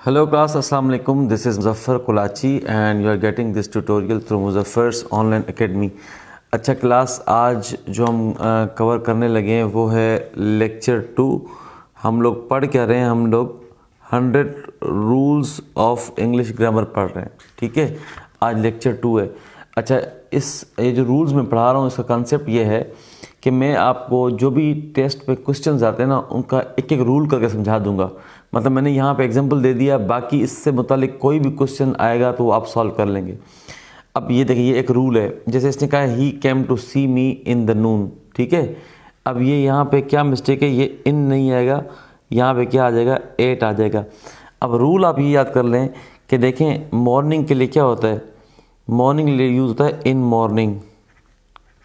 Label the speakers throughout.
Speaker 1: Hello class, Assalamu alaikum. This is Muzaffar Kulachi and you are getting this tutorial through Muzaffar's online academy. अच्छा class, आज जो हम cover करने लगे हैं वो है लेक्चर 2। हम लोग पढ़ क्या रहे हैं? हम लोग 100 रूल्स ऑफ इंग्लिश ग्रामर पढ़ रहे हैं। ठीक है, आज लेक्चर 2 है। अच्छा, ये जो रूल्स मैं पढ़ा रहा हूँ इसका कंसेप्ट ये है कि मैं आपको जो भी टेस्ट पे क्वेश्चंस आते हैं ना उनका एक एक रूल करके समझा दूंगा। मतलब मैंने यहाँ पे एग्जांपल दे दिया, बाकी इससे मुतालिक कोई भी क्वेश्चन आएगा तो वो आप सॉल्व कर लेंगे। अब ये देखिए, ये एक रूल है। जैसे इसने कहा ही came to C me in the नून। ठीक है, अब ये यहाँ पे क्या मिस्टेक है, ये इन नहीं आएगा, यहाँ पे क्या आ जाएगा, 8 आ जाएगा। अब रूल आप ये याद कर लें कि देखें मॉर्निंग के लिए क्या होता है, मॉर्निंग के लिए यूज़ होता है इन मॉर्निंग।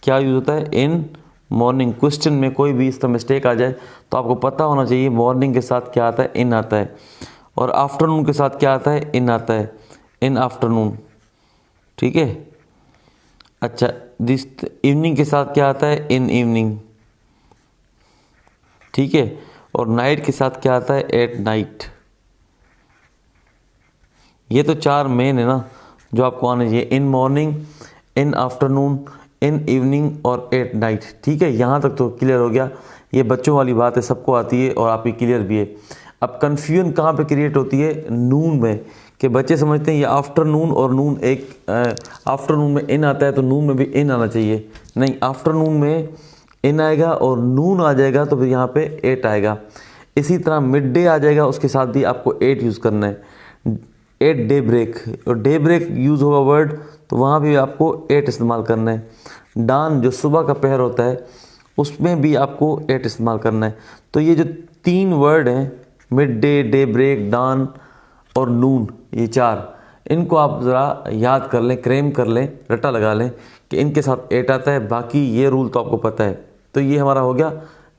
Speaker 1: क्या यूज़ होता है? In morning. क्वेश्चन में कोई भी इस तरह मिस्टेक आ जाए तो आपको पता होना चाहिए मॉर्निंग के साथ क्या आता है, इन आता है। और आफ्टरनून के साथ क्या आता है, इन आता है, इन आफ्टरनून। ठीक है। अच्छा, दिस इवनिंग के साथ क्या आता है, इन इवनिंग। ठीक है। और नाइट के साथ क्या आता है, एट नाइट। ये तो 4 मेन है ना जो आपको आने चाहिए, in morning, in afternoon, in evening और एट नाइट। ठीक है, यहाँ तक तो क्लियर हो गया। ये बच्चों वाली बात है, सबको आती है और आपकी क्लियर भी है। अब कन्फ्यूजन कहाँ पे क्रिएट होती है, नून में, कि बच्चे समझते हैं ये आफ्टरनून और नून एक, आफ्टरनून में इन आता है तो नून में भी इन आना चाहिए। नहीं, आफ्टरनून में इन आएगा और नून आ जाएगा तो फिर यहाँ पे 8 आएगा। इसी तरह मिड डे आ जाएगा, उसके साथ भी आपको 8 यूज़ करना है। 8 डे ब्रेक, और डे ब्रेक यूज़ होगा वर्ड तो वहाँ भी आपको 8 इस्तेमाल करना है। डान जो सुबह का पहर होता है उसमें भी आपको 8 इस्तेमाल करना है। तो ये जो 3 वर्ड हैं, मिड डे, डे ब्रेक, डान और नून, ये 4, इनको आप ज़रा याद कर लें, क्रेम कर लें, रट्टा लगा लें कि इनके साथ 8 आता है। बाकी ये रूल तो आपको पता है। तो ये हमारा हो गया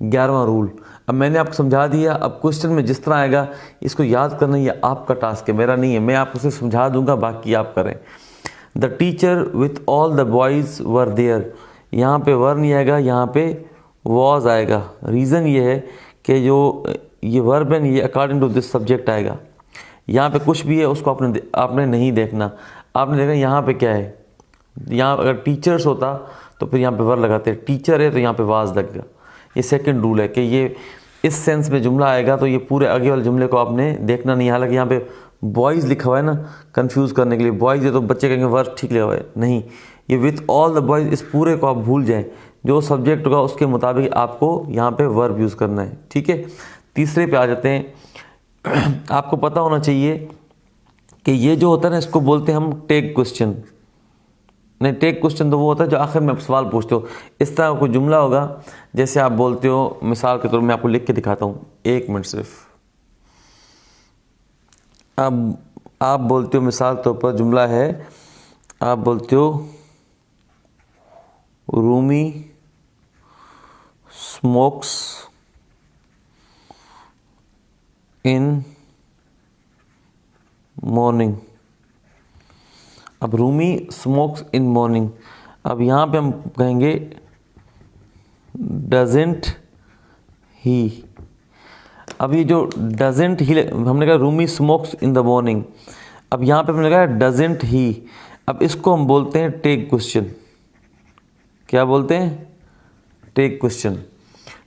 Speaker 1: 11वां रूल। अब मैंने आपको समझा दिया। अब क्वेश्चन में जिस तरह आएगा इसको याद करना ये आपका टास्क है, मेरा नहीं है। मैं आपको सिर्फ समझा दूंगा, बाकी आप करें। The teacher with all the boys were there. यहाँ पे वर नहीं आएगा, यहाँ पे वॉज आएगा। रीज़न ये है कि जो ये वर्ब है ये अकॉर्डिंग टू दिस सब्जेक्ट आएगा। यहाँ पे कुछ भी है उसको आपने नहीं देखना। आपने देखना यहाँ पे क्या है। यहाँ अगर टीचर्स होता तो फिर यहाँ पे वर लगाते, टीचर है तो यहाँ पे वाज लगेगा। ये सेकंड रूल है कि ये इस सेंस में जुमला आएगा तो ये पूरे आगे वाले जुमले को आपने देखना नहीं। हालांकि यहाँ पे बॉयज़ लिखा हुआ है ना, कंफ्यूज करने के लिए। बॉयज़ है तो बच्चे कहेंगे वर्ब ठीक लिखा हुआ है, नहीं, ये विथ ऑल द बॉयज़, इस पूरे को आप भूल जाएं। जो सब्जेक्ट होगा उसके मुताबिक आपको यहाँ पे वर्ब यूज़ करना है। ठीक है, तीसरे पे आ जाते हैं। आपको पता होना चाहिए कि ये जो होता है ना इसको बोलते हैं हम टेक क्वेश्चन। नहीं, टेक क्वेश्चन तो वो होता है जो आखिर में आप सवाल पूछते हो। इस तरह कोई जुमला होगा, जैसे आप बोलते हो, मिसाल के तौर पर मैं आपको लिख के दिखाता हूँ, 1 मिनट सिर्फ। अब आप बोलते हो, मिसाल तौर पर जुमला है, आप बोलते हो रूमी स्मोक्स इन मॉर्निंग। अब रूमी स्मोक्स इन मॉर्निंग, अब यहाँ पे हम कहेंगे डजेंट ही। अब ये जो डजेंट ही, हमने कहा Rumi smokes in the morning, अब यहाँ पे हमने कहा डजेंट ही। अब इसको हम बोलते हैं टेक क्वेश्चन। क्या बोलते हैं? Take question.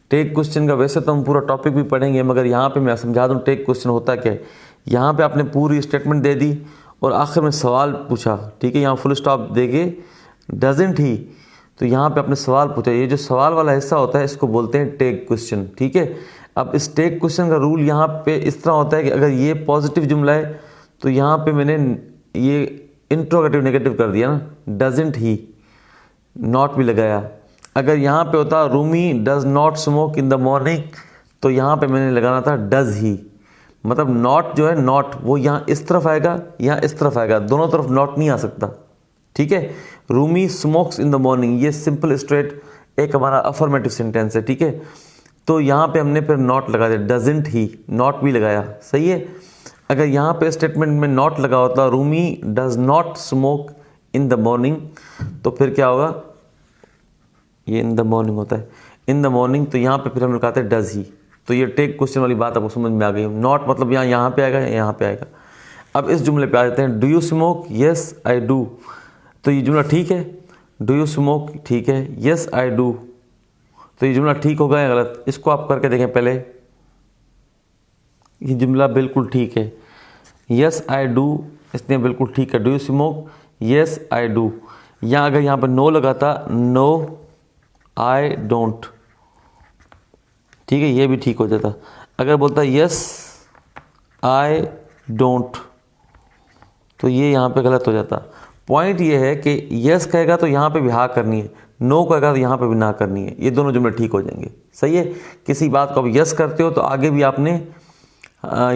Speaker 1: टेक क्वेश्चन का वैसे तो हम पूरा टॉपिक भी पढ़ेंगे, मगर यहाँ पे मैं समझा दूँ टेक क्वेश्चन होता क्या है। यहाँ पे आपने पूरी स्टेटमेंट दे दी और आखिर में सवाल पूछा। ठीक है, यहाँ फुल स्टॉप देके डजेंट ही, तो यहाँ पे आपने सवाल पूछा। ये जो सवाल वाला हिस्सा होता है इसको बोलते हैं टेक क्वेश्चन। ठीक है, अब इस टेक क्वेश्चन का रूल यहाँ पे इस तरह होता है कि अगर ये पॉजिटिव जुमला है तो यहाँ पे मैंने ये इंट्रोगेटिव नेगेटिव कर दिया ना, डजेंट ही, नॉट भी लगाया। अगर यहाँ पे होता Rumi does not smoke in the morning तो यहाँ पे मैंने लगाना था डज ही। मतलब नॉट जो है, नॉट वो यहाँ इस तरफ आएगा, यहाँ इस तरफ आएगा, दोनों तरफ नॉट नहीं आ सकता। ठीक है, Rumi smokes in the morning, ये सिंपल स्ट्रेट एक हमारा अफर्मेटिव सेंटेंस है। ठीक है, तो यहाँ पे हमने फिर नॉट लगा दिया, डजेंट ही, नॉट भी लगाया। सही है। अगर यहाँ पे स्टेटमेंट में नॉट लगा होता Rumi does not smoke in the morning तो फिर क्या होगा, ये इन द मॉर्निंग होता है, इन द मॉर्निंग, तो यहाँ पे फिर हम लगाते हैं डज ही। तो ये टेक क्वेश्चन वाली बात आपको समझ में आ गई। नॉट मतलब यहाँ पे आएगा, यहाँ पे आएगा। अब इस जुमले पे आ जाते हैं, do you smoke, yes I do. तो ये जुमला ठीक है, डू यू स्मोक ठीक है, येस आई डू, तो ये जुमला ठीक होगा या गलत, इसको आप करके देखें पहले। ये जुमला बिल्कुल ठीक है, येस आई डू, इसने बिल्कुल ठीक है, do you smoke, yes I do. या अगर यहाँ पर नो लगाता, नो आई डोंट, ठीक है, ये भी ठीक हो जाता। अगर बोलता यस आई डोंट, तो ये यहाँ पे गलत हो जाता। पॉइंट ये है कि यस कहेगा तो यहाँ पे भी हाँ करनी है, नो कहेगा तो यहाँ पे भी ना करनी है, ये दोनों जुमले ठीक हो जाएंगे। सही है, किसी बात को अब यस करते हो तो आगे भी आपने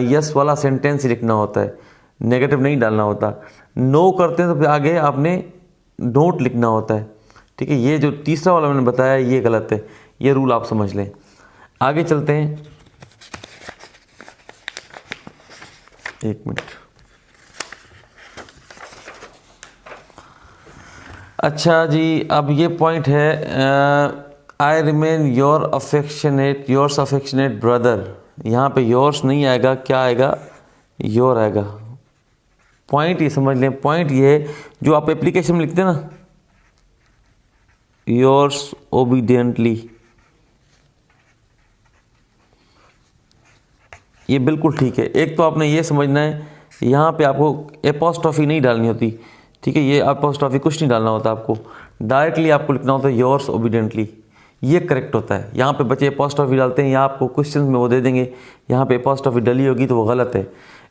Speaker 1: यस वाला सेंटेंस ही लिखना होता है, नेगेटिव नहीं डालना होता। नो करते हैं तो फिर आगे आपने डोंट लिखना होता है। ठीक है, ये जो तीसरा वाला मैंने बताया ये गलत है, ये रूल आप समझ लें। आगे चलते हैं, एक मिनट। अच्छा जी, अब ये पॉइंट है, I remain your affectionate brother. यहाँ पे योर्स नहीं आएगा, क्या आएगा, योर आएगा। पॉइंट ये समझ लें, पॉइंट ये है जो आप एप्लीकेशन में लिखते हैं ना, योर्स ओबीडियंटली, ये बिल्कुल ठीक है। एक तो आपने ये समझना है, यहाँ पे आपको एपोस्ट्रॉफी नहीं डालनी होती, ठीक है, ये एपोस्ट्रॉफी कुछ नहीं डालना होता आपको, डायरेक्टली आपको लिखना होता है योर्स ओबीडियंटली, ये करेक्ट होता है। यहाँ पे बच्चे एपोस्ट्रॉफी डालते हैं, या आपको क्वेश्चन में वो दे देंगे यहाँ पे एपोस्ट्रॉफी डली होगी तो वो गलत है,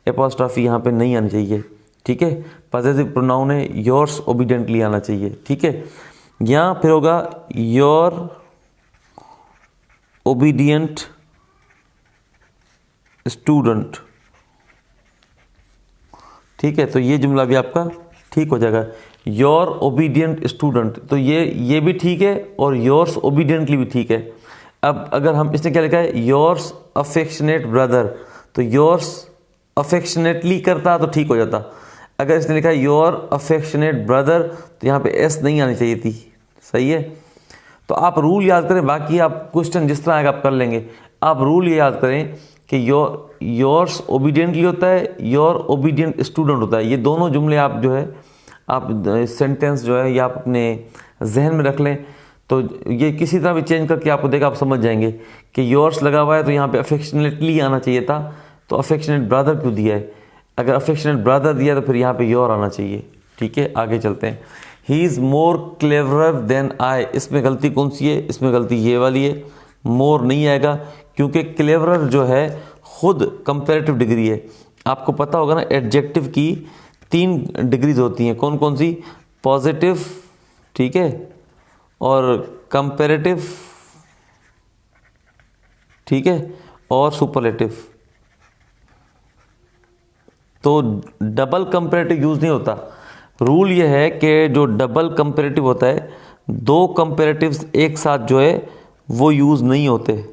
Speaker 1: एपोस्ट्रॉफी यहाँ पे नहीं आनी चाहिए। ठीक है, पॉसेसिव प्रोनाउन है, योर्स ओबीडियंटली आना चाहिए। ठीक है, यहाँ फिर होगा योर ओबीडियंट स्टूडेंट। ठीक है, तो ये जुमला भी आपका ठीक हो जाएगा, योर ओबीडियंट स्टूडेंट, तो ये भी ठीक है और योर्स ओबीडियंटली भी ठीक है। अब अगर हम इसने क्या लिखा है, योर्स अफेक्शनेट ब्रदर, तो योर्स अफेक्शनेटली करता तो ठीक हो जाता। अगर इसने लिखा है योर अफेक्शनेट ब्रदर, तो यहाँ पे एस नहीं आनी चाहिए थी। सही है, तो आप रूल याद करें, बाकी आप क्वेश्चन जिस तरह आएगा आप कर लेंगे। आप रूल ये याद करें कि योर्स ओबीडियंटली होता है, योर ओबीडियंट स्टूडेंट होता है। ये दोनों जुमले आप जो है आप सेंटेंस जो है ये आप अपने जहन में रख लें, तो ये किसी तरह भी चेंज करके आपको देखा आप समझ जाएंगे कि योर्स लगा हुआ है तो यहाँ पे अफेक्शनेटली आना चाहिए था, तो अफेक्शनेट ब्रदर क्यों दिया है। अगर अफेक्शनेट ब्रदर दिया तो फिर यहाँ पे योर आना चाहिए। ठीक है, आगे चलते हैं। He is more cleverer than I, इसमें गलती कौन सी है, इसमें गलती ये वाली है, मोर नहीं आएगा क्योंकि क्लेवरर जो है खुद कंपैरेटिव डिग्री है। आपको पता होगा ना, एडजेक्टिव की 3 डिग्रीज होती हैं, कौन कौन सी, पॉजिटिव, ठीक है, और कंपैरेटिव, ठीक है, और सुपरलेटिव। तो डबल कंपैरेटिव यूज़ नहीं होता। रूल ये है कि जो डबल कंपैरेटिव होता है, 2 कंपैरेटिव्स एक साथ जो है वो यूज़ नहीं होते।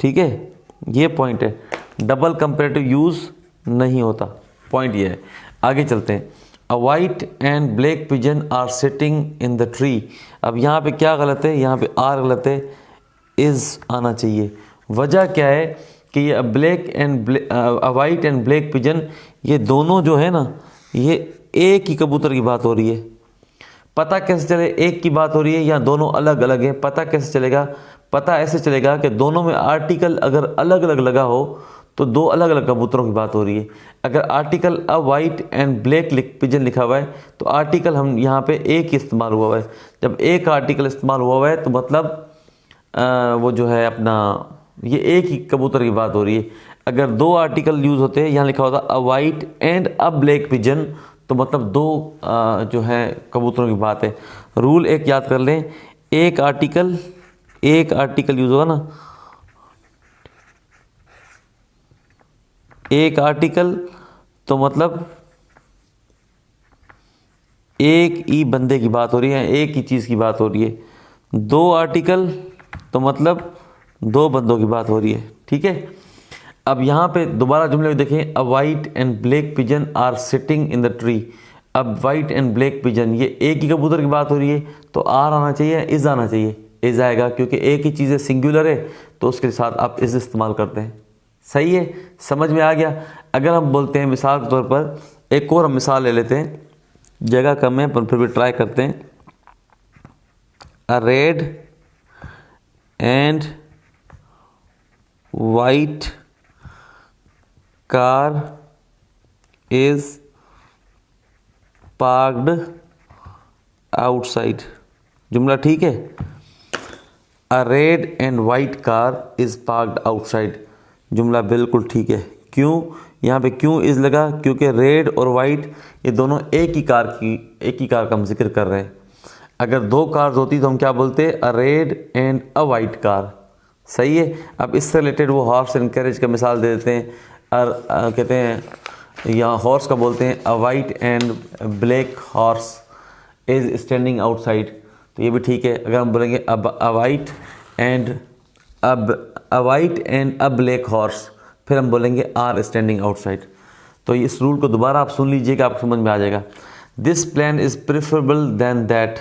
Speaker 1: ठीक है, ये पॉइंट है, डबल कंपैरेटिव यूज़ नहीं होता, पॉइंट ये है। आगे चलते हैं। A white and black pigeon are sitting in the tree. अब यहाँ पे क्या गलत है, यहाँ पे आर गलत है, इज़ आना चाहिए। वजह क्या है कि ये वाइट एंड ब्लैक पिजन, ये दोनों जो है ना, ये एक ही कबूतर की बात हो रही है। पता कैसे चले एक की बात हो रही है या दोनों अलग अलग हैं, पता कैसे चलेगा, पता ऐसे चलेगा कि दोनों में आर्टिकल अगर अलग अलग लगा हो तो 2 अलग अलग कबूतरों की बात हो रही है। अगर article a white and black pigeon लिखा हुआ है तो आर्टिकल हम यहाँ पे एक ही इस्तेमाल हुआ हुआ है। जब एक आर्टिकल इस्तेमाल हुआ हुआ है तो मतलब वो जो है अपना ये एक ही कबूतर की बात हो रही है। अगर 2 आर्टिकल यूज़ होते हैं, यहाँ लिखा होता अ white and a black pigeon, तो मतलब 2 जो है कबूतरों की बात है। रूल एक याद कर लें, एक आर्टिकल यूज़ होगा ना, एक आर्टिकल तो मतलब एक ही बंदे की बात हो रही है, एक ही चीज़ की बात हो रही है। 2 आर्टिकल तो मतलब 2 बंदों की बात हो रही है। ठीक है, अब यहाँ पे दोबारा जुमले में देखें, a white and black pigeon are sitting in the tree. अब वाइट एंड ब्लैक पिजन, ये एक ही कबूतर की बात हो रही है, तो आर आना चाहिए, इज़ आना चाहिए, इज़ आएगा क्योंकि एक ही चीज़ है, सिंगुलर है, तो उसके साथ आप इज़ इस्तेमाल करते हैं। सही है, समझ में आ गया। अगर हम बोलते हैं मिसाल के तौर पर एक और हम मिसाल ले लेते हैं, जगह कम है पर फिर भी ट्राई करते हैं। A red and white car is parked outside. जुमला ठीक है। A red and white car is parked outside, जुमला बिल्कुल ठीक है। क्यों, यहाँ पे क्यों इज लगा, क्योंकि रेड और वाइट ये दोनों एक ही कार का हम जिक्र कर रहे हैं। अगर दो कार्स होती तो हम क्या बोलते, a red and a white car. सही है। अब इससे रिलेटेड वो हॉर्स एंड कैरेज का मिसाल दे देते हैं। कहते हैं यहाँ हॉर्स का बोलते हैं a white and black horse is standing outside, तो ये भी ठीक है। अगर हम बोलेंगे अ white and a black horse, फिर हम बोलेंगे आर स्टैंडिंग आउटसाइड। तो इस रूल को दोबारा आप सुन लीजिएगा, आपको समझ में आ जाएगा। This plan is preferable than that,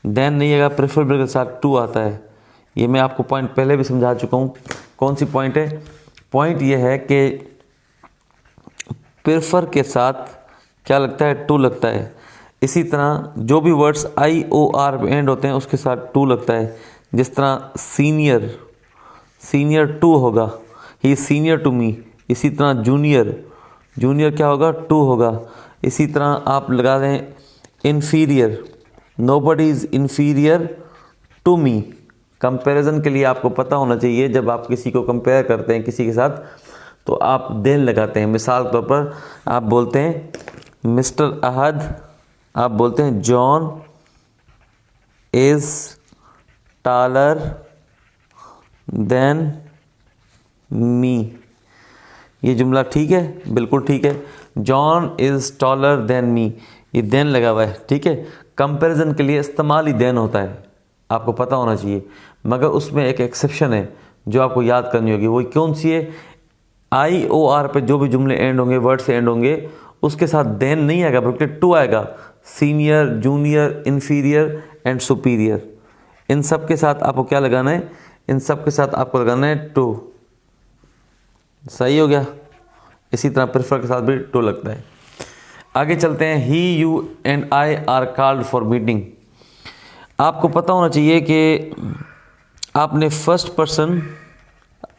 Speaker 1: than नहीं आएगा, प्रेफरेबल के साथ टू आता है। ये मैं आपको पॉइंट पहले भी समझा चुका हूँ। कौन सी पॉइंट है? पॉइंट ये है कि प्रेफर के साथ क्या लगता है, टू लगता है। इसी तरह जो भी words I O R end होते हैं उसके साथ टू लगता है। जिस तरह सीनियर टू होगा, ही सीनियर टू मी। इसी तरह जूनियर क्या होगा, टू होगा। इसी तरह आप लगा दें inferior, nobody is inferior to me. Comparison के लिए आपको पता होना चाहिए, जब आप किसी को कंपेयर करते हैं किसी के साथ तो आप देन लगाते हैं। मिसाल के तौर पर आप बोलते हैं मिस्टर अहद, आप बोलते हैं John is taller than me. ये जुमला ठीक है, बिल्कुल ठीक है। John is taller than me, ये देन लगा हुआ है, ठीक है। कंपैरिजन के लिए इस्तेमाल ही देन होता है, आपको पता होना चाहिए। मगर उसमें एक एक्सेप्शन है जो आपको याद करनी होगी। वो कौन सी है? आई ओ आर पे जो भी जुमले एंड होंगे, वर्ड से एंड होंगे, उसके साथ देन नहीं आएगा बल्कि टू आएगा। Senior, junior, inferior and superior, इन सब के साथ आपको क्या लगाना है? इन सब के साथ आपको लगाना है टू। सही हो गया। इसी तरह प्रेफर के साथ भी टू लगता है। आगे चलते हैं। He, you and I are called for meeting. आपको पता होना चाहिए कि आपने फर्स्ट पर्सन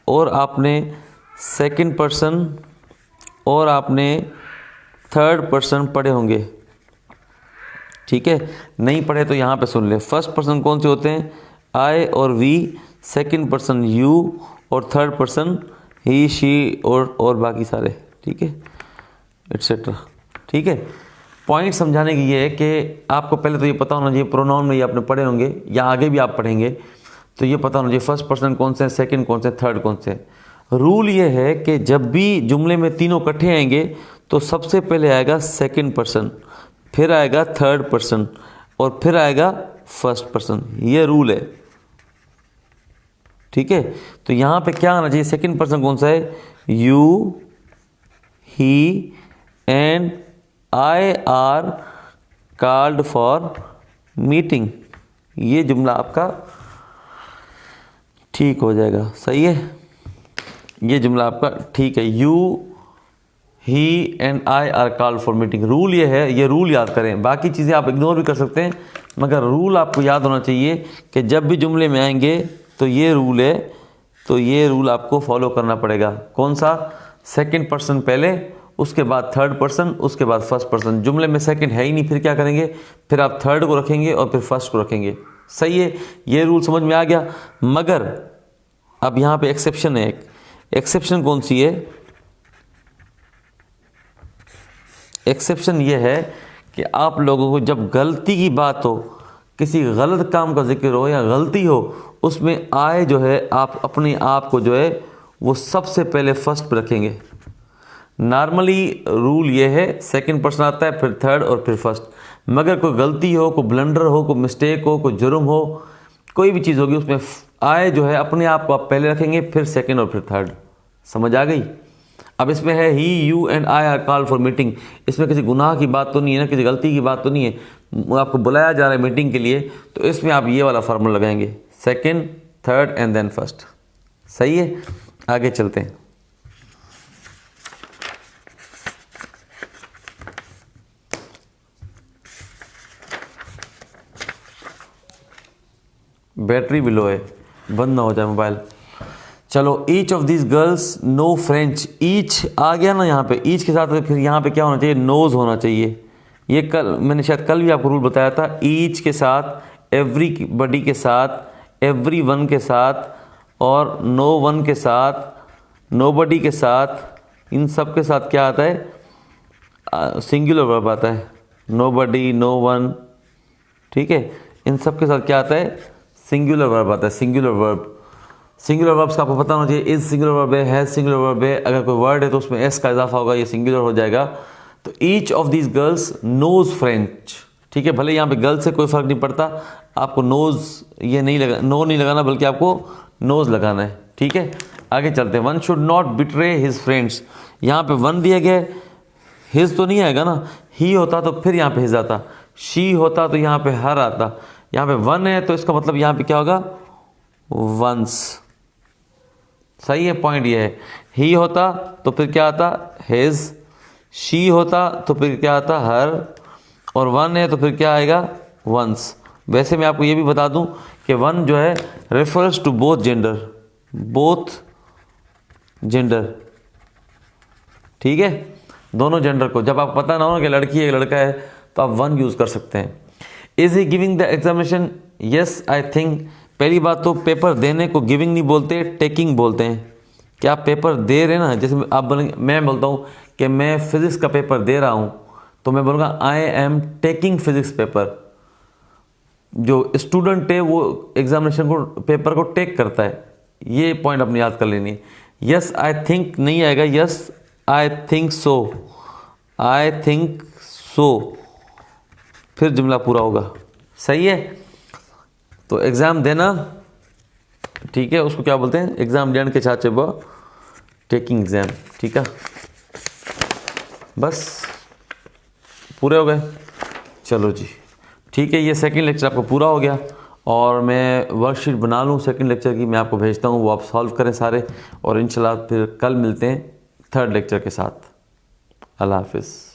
Speaker 1: और आपने सेकंड पर्सन और आपने थर्ड पर्सन पढ़े होंगे, ठीक है। नहीं पढ़े तो यहाँ पे सुन ले। फर्स्ट पर्सन कौन से होते हैं? आई और वी, सेकंड पर्सन यू और थर्ड पर्सन ही, शी और बाकी सारे, ठीक है, एट्सेट्रा, ठीक है। पॉइंट समझाने की ये है कि आपको पहले तो ये पता होना चाहिए, प्रोनाउन में ये आपने पढ़े होंगे या आगे भी आप पढ़ेंगे तो ये पता होना चाहिए फर्स्ट पर्सन कौन से हैं, सेकंड कौन से, थर्ड कौन से। रूल ये है कि जब भी जुमले में तीनों इकट्ठे आएंगे तो सबसे पहले आएगा सेकंड पर्सन, फिर आएगा थर्ड पर्सन और फिर आएगा फर्स्ट पर्सन। ये रूल है, ठीक है। तो यहाँ पे क्या आना चाहिए? सेकंड पर्सन कौन सा है? You, he and I are called for meeting. ये जुमला आपका ठीक हो जाएगा। सही है, ये जुमला आपका ठीक है। You, he and I are called for meeting. Rule ये है, ये रूल याद करें। बाकी चीज़ें आप इग्नोर भी कर सकते हैं मगर रूल आपको याद होना चाहिए कि जब भी जुमले में आएंगे तो ये रूल है, तो ये रूल आपको फॉलो करना पड़ेगा। कौन सा? सेकंड पर्सन पहले, उसके बाद थर्ड पर्सन, उसके बाद फर्स्ट पर्सन। जुमले में सेकंड है ही नहीं, फिर क्या करेंगे? फिर आप थर्ड को रखेंगे और फिर फर्स्ट को रखेंगे। सही है, ये रूल समझ में आ गया। मगर अब यहाँ पे एक्सेप्शन है। एक एक्सेप्शन कौन सी है? एक्सेप्शन ये है कि आप लोगों को जब गलती की बात हो, किसी गलत काम का जिक्र हो या गलती हो, उसमें आए जो है आप अपने आप को जो है वो सबसे पहले फर्स्ट पे रखेंगे। नॉर्मली रूल ये है सेकंड पर्सन आता है, फिर थर्ड और फिर फर्स्ट। मगर कोई गलती हो, कोई ब्लंडर हो, कोई मिस्टेक हो, कोई जुर्म हो, कोई भी चीज़ होगी, उसमें आए जो है अपने आप को आप पहले रखेंगे, फिर सेकंड और फिर थर्ड। समझ आ गई? अब इसमें है he, you and I are called for meeting. इसमें किसी गुनाह की बात तो नहीं है ना, किसी गलती की बात तो नहीं है। आपको बुलाया जा रहा है मीटिंग के लिए, तो इसमें आप ये वाला फार्मूला लगाएंगे, second, third and then first. सही है, आगे चलते हैं। बैटरी भी लो है, बंद ना हो जाए मोबाइल। चलो, each of this girls no French. Each आ गया ना यहाँ पे, ईच के साथ फिर यहाँ पे क्या होना चाहिए, नोज होना चाहिए। ये मैंने शायद कल भी आपको रूल बताया था। ईच के साथ, एवरी बडी के साथ, एवरी वन के साथ और नो वन के साथ, नो बडी के साथ, इन सब के साथ क्या आता है, सिंगुलर वर्ब आता है। नो बडी, नो वन, ठीक है, इन सब के साथ क्या आता है, सिंगुलर वर्ब आता है। सिंगुलर वर्ब, सिंगुलर वर्ब्स का आपको पता होना चाहिए। इज सिंगुलर वर्ब है सिंगुलर वर्ब है। अगर कोई वर्ड है तो उसमें एस का इजाफा होगा, ये सिंगुलर हो जाएगा। तो each of these girls knows French, ठीक है। भले यहाँ पे गर्ल्स से कोई फर्क नहीं पड़ता, आपको नोज ये नहीं लगा, नो नहीं लगाना, बल्कि आपको नोज लगाना है, ठीक है। आगे चलते हैं। One should not betray his friends. यहाँ पे वन दिया गया है, हिज तो नहीं आएगा ना, ही होता तो फिर यहाँ पे हिज आता, शी होता तो यहाँ पे हर आता। यहाँ पे वन है तो इसका मतलब यहाँ पे क्या होगा, वंस। सही है, पॉइंट ये है। ही होता तो फिर क्या आता, हिज। शी होता तो फिर क्या आता, हर। और वन है तो फिर क्या आएगा, वंस। वैसे मैं आपको ये भी बता दूं कि वन जो है refers to both gender, both gender, ठीक है, दोनों जेंडर को। जब आपको पता ना हो कि लड़की है लड़का है तो आप वन यूज कर सकते हैं। Is he giving the examination, yes I think. पहली बात तो पेपर देने को गिविंग नहीं बोलते, टेकिंग बोलते हैं। क्या आप पेपर दे रहे हैं ना, जैसे आप बोलेंगे, मैं बोलता हूँ कि मैं फिजिक्स का पेपर दे रहा हूँ, तो मैं बोलूँगा I am taking physics paper. जो स्टूडेंट है वो एग्जामिनेशन को, पेपर को टेक करता है। ये पॉइंट अपनी याद कर लेनी है। यस आई थिंक नहीं आएगा, yes I think so, I think so, फिर जुमला पूरा होगा। सही है। तो एग्ज़ाम देना, ठीक है, उसको क्या बोलते हैं, एग्ज़ाम देने के साथ वो टेकिंग एग्ज़ाम, ठीक है। बस पूरे हो गए। चलो जी, ठीक है। ये सेकंड लेक्चर आपको पूरा हो गया और मैं वर्कशीट बना लूँ सेकंड लेक्चर की, मैं आपको भेजता हूँ, वो आप सॉल्व करें सारे। और इंशाल्लाह फिर कल मिलते हैं थर्ड लेक्चर के साथ। अल्लाह हाफिज़।